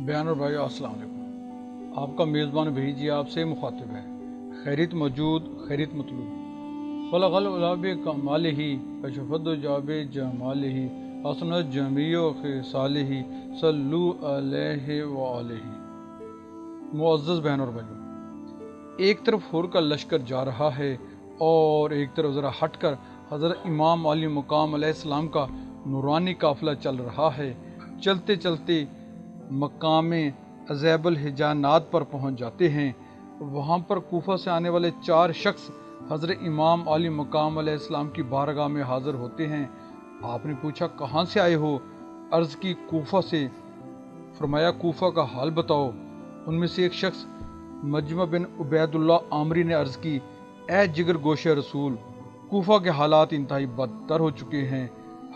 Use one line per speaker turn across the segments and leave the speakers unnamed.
بیان اور بھائی السلام علیکم۔ آپ کا میزبان بھائی جی آپ سے مخاطب ہے۔ خیریت موجود خیریت مطلوب فلغل الاب کمال ہی کشفت جاب جمال ہی حسنت جمیع خصال ہی صلو علیہ وآلہ۔ معزز بہن اور بھائیوں، ایک طرف ہور کا لشکر جا رہا ہے اور ایک طرف ذرا ہٹ کر حضرت امام علی مقام علیہ السلام کا نورانی قافلہ چل رہا ہے۔ چلتے چلتے مقام عزیب الحجانات پر پہنچ جاتے ہیں۔ وہاں پر کوفہ سے آنے والے 4 شخص حضرت امام علی مقام علیہ السلام کی بارگاہ میں حاضر ہوتے ہیں۔ آپ نے پوچھا کہاں سے آئے ہو؟ عرض کی کوفہ سے۔ فرمایا کوفہ کا حال بتاؤ۔ ان میں سے ایک شخص مجمع بن عبید اللہ عامری نے عرض کی، اے جگر گوشہ رسول، کوفہ کے حالات انتہائی بدتر ہو چکے ہیں۔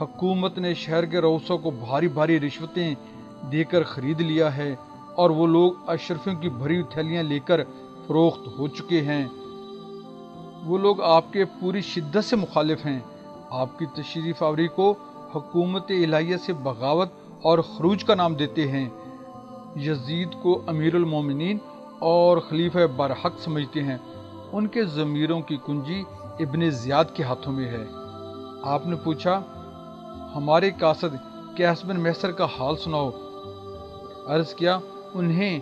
حکومت نے شہر کے رؤسا کو بھاری بھاری رشوتیں دے کر خرید لیا ہے اور وہ لوگ اشرفیوں کی بھری تھیلیاں لے کر فروخت ہو چکے ہیں۔ وہ لوگ آپ کے پوری شدت سے مخالف ہیں۔ آپ کی تشریف آوری کو حکومت الہیہ سے بغاوت اور خروج کا نام دیتے ہیں۔ یزید کو امیر المومنین اور خلیفہ برحق سمجھتے ہیں۔ ان کے ضمیروں کی کنجی ابن زیاد کے ہاتھوں میں ہے۔ آپ نے پوچھا ہمارے قاصد قیس بن محصر کا حال سناؤ۔ عرض کیا انہیں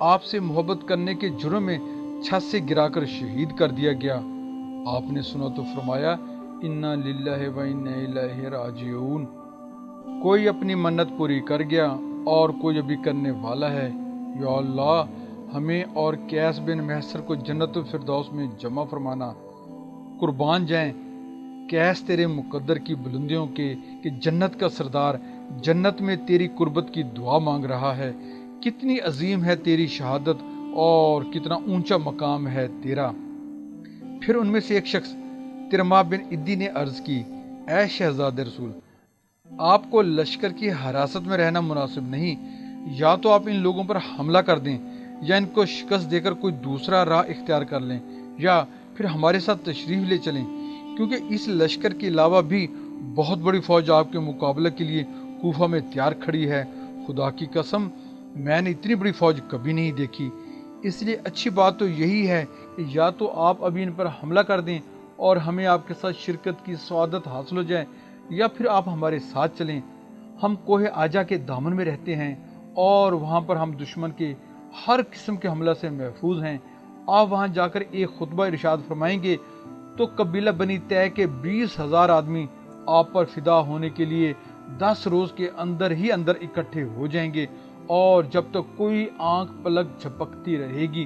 آپ سے محبت کرنے کے جرم میں چھت سے گرا کر شہید کر دیا گیا۔ آپ نے سنا تو فرمایا انا للہ و انا الیہ راجعون۔ کوئی اپنی منت پوری کر گیا اور کوئی ابھی کرنے والا ہے۔ یا اللہ ہمیں اور قیس بن محصر کو جنت الفردوس میں جمع فرمانا۔ قربان جائیں قیس تیرے مقدر کی بلندیوں کے کہ جنت کا سردار جنت میں تیری قربت کی دعا مانگ رہا ہے۔ کتنی عظیم ہے تیری شہادت اور کتنا اونچا مقام ہے تیرا۔ پھر ان میں سے ایک شخص ترما بن ادی نے عرض کی، اے شہزاد رسول، آپ کو لشکر کی حراست میں رہنا مناسب نہیں۔ یا تو آپ ان لوگوں پر حملہ کر دیں یا ان کو شکست دے کر کوئی دوسرا راہ اختیار کر لیں یا پھر ہمارے ساتھ تشریف لے چلیں، کیونکہ اس لشکر کے علاوہ بھی بہت بڑی فوج آپ کے مقابلے کے لیے کوفہ میں تیار کھڑی ہے۔ خدا کی قسم میں نے اتنی بڑی فوج کبھی نہیں دیکھی۔ اس لیے اچھی بات تو یہی ہے کہ یا تو آپ ابھی ان پر حملہ کر دیں اور ہمیں آپ کے ساتھ شرکت کی سعادت حاصل ہو جائے، یا پھر آپ ہمارے ساتھ چلیں۔ ہم کوہ آجا کے دامن میں رہتے ہیں اور وہاں پر ہم دشمن کے ہر قسم کے حملہ سے محفوظ ہیں۔ آپ وہاں جا کر ایک خطبہ ارشاد فرمائیں گے تو قبیلہ بنی طے کے 20,000 آدمی آپ پر فدا ہونے کے لیے 10 روز کے اندر ہی اندر اکٹھے ہو جائیں گے، اور جب تک کوئی آنکھ پلک جھپکتی رہے گی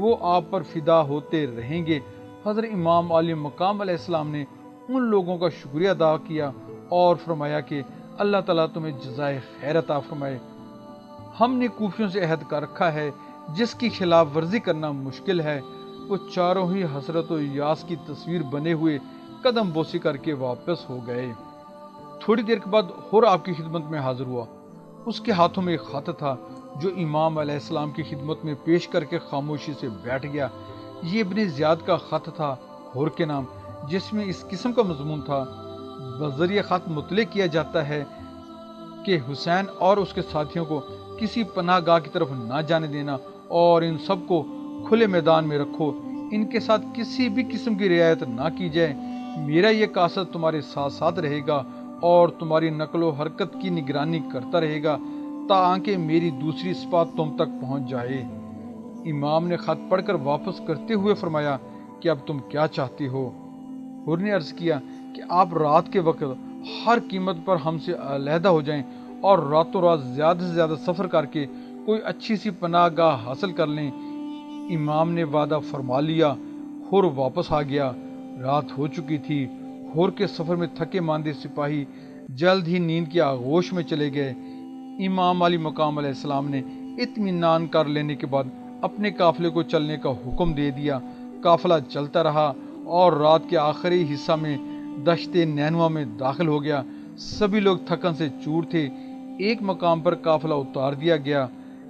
وہ آپ پر فدا ہوتے رہیں گے۔ حضرت امام علی مقام علیہ السلام نے ان لوگوں کا شکریہ ادا کیا اور فرمایا کہ اللہ تعالیٰ تمہیں جزائے خیر عطا فرمائے۔ ہم نے کوفیوں سے عہد کر رکھا ہے جس کی خلاف ورزی کرنا مشکل ہے۔ وہ چاروں ہی حسرت و یاس کی تصویر بنے ہوئے قدم بوسی کر کے واپس ہو گئے۔ تھوڑی دیر کے بعد ہور آپ کی خدمت میں حاضر ہوا۔ اس کے ہاتھوں میں ایک خط تھا جو امام علیہ السلام کی خدمت میں پیش کر کے خاموشی سے بیٹھ گیا۔ یہ ابن زیاد کا خط تھا ہور کے نام، جس میں اس قسم کا مضمون تھا، بذریعہ خط مطلع کیا جاتا ہے کہ حسین اور اس کے ساتھیوں کو کسی پناہ گاہ کی طرف نہ جانے دینا اور ان سب کو کھلے میدان میں رکھو، ان کے ساتھ کسی بھی قسم کی رعایت نہ کی جائے۔ میرا یہ قاصد تمہارے ساتھ ساتھ رہے گا اور تمہاری نقل و حرکت کی نگرانی کرتا رہے گا تاکہ میری دوسری اسپات تم تک پہنچ جائے۔ امام نے خط پڑھ کر واپس کرتے ہوئے فرمایا کہ اب تم کیا چاہتے ہو؟ ہور نے عرض کیا کہ آپ رات کے وقت ہر قیمت پر ہم سے علیحدہ ہو جائیں اور راتوں رات زیادہ سے زیادہ سفر کر کے کوئی اچھی سی پناہ گاہ حاصل کر لیں۔ امام نے وعدہ فرما لیا۔ ہور واپس آ گیا۔ رات ہو چکی تھی۔ ہور کے سفر میں تھکے ماندے سپاہی جلد ہی نیند کی آغوش میں چلے گئے۔ امام علی مقام علیہ السلام نے اطمینان کر لینے کے بعد اپنے قافلے کو چلنے کا حکم دے دیا۔ قافلہ چلتا رہا اور رات کے آخری حصہ میں دشت نینوا میں داخل ہو گیا۔ سبھی لوگ تھکن سے چور تھے۔ ایک مقام پر قافلہ اتار دیا گیا۔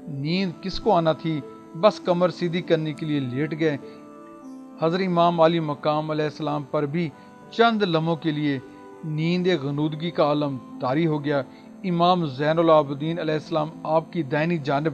نیند کس کو آنا تھی، بس کمر سیدھی کرنے کے لیے لیٹ گئے۔ حضرت امام علی مقام علیہ السلام پر بھی چند لمحوں کے لیے نیند غنودگی کا عالم طاری ہو گیا۔ امام زین العابدین علیہ السلام آپ کی دائنی جانب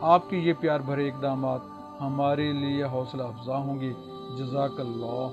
آپ کے یہ پیار بھرے اقدامات ہمارے لیے حوصلہ افزا ہوں گے۔ جزاک اللہ۔